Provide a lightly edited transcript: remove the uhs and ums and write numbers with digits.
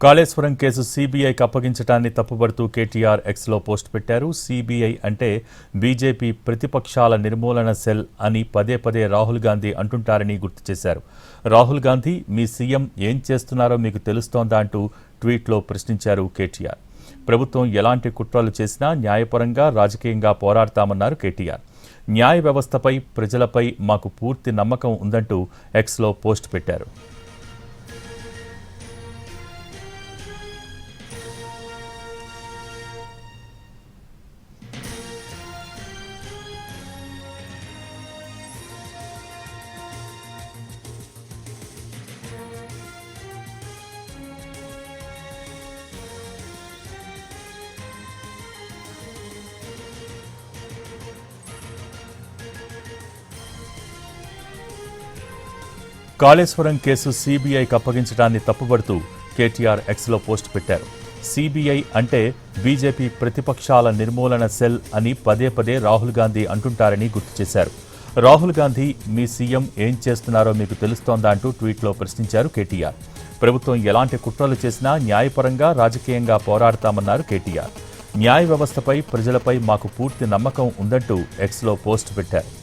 Kaleshwaram case సీబీఐకి అప్పగించడాన్ని తప్పుపడుతూ KTR ఎక్స్లో post పెట్టారు. CBI అంటే బీజేపీ ప్రతిపక్షాల నిర్మూలన సెల్ అని పదే పదే రాహుల్ గాంధీ అంటుంటారని గుర్తు చేశారు. రాహుల్ గాంధీ మీ సీఎం ఏం చేస్తున్నారో మీకు తెలుస్తోందా అంటూ ట్వీట్లో ప్రశ్నించారు కేటీఆర్. ప్రభుత్వం ఎలాంటి కుట్రలు చేసినా న్యాయపరంగా రాజకీయంగా పోరాడతామన్నారు కేటీఆర్. న్యాయ వ్యవస్థపై ప్రజలపై మాకు పూర్తి నమ్మకం ఉందంటూ ఎక్స్లో పోస్ట్ పెట్టారు. కాళేశ్వరం కేసు సీబీఐకి అప్పగించడాన్ని తప్పుపడుతూ కేటీఆర్ ఎక్స్లో పోస్ట్ పెట్టారు. సీబీఐ అంటే బీజేపీ ప్రతిపక్షాల నిర్మూలన సెల్ అని పదే పదే రాహుల్ గాంధీ అంటుంటారని గుర్తు చేశారు. రాహుల్ గాంధీ మీ సీఎం ఏం చేస్తున్నారో మీకు తెలుస్తోందా అంటూ ట్వీట్లో ప్రశ్నించారు కేటీఆర్. ప్రభుత్వం ఎలాంటి కుట్రలు చేసినా న్యాయపరంగా రాజకీయంగా పోరాడతామన్నారు కేటీఆర్. న్యాయ వ్యవస్థపై ప్రజలపై మాకు పూర్తి నమ్మకం ఉందంటూ ఎక్స్లో పోస్ట్ పెట్టారు.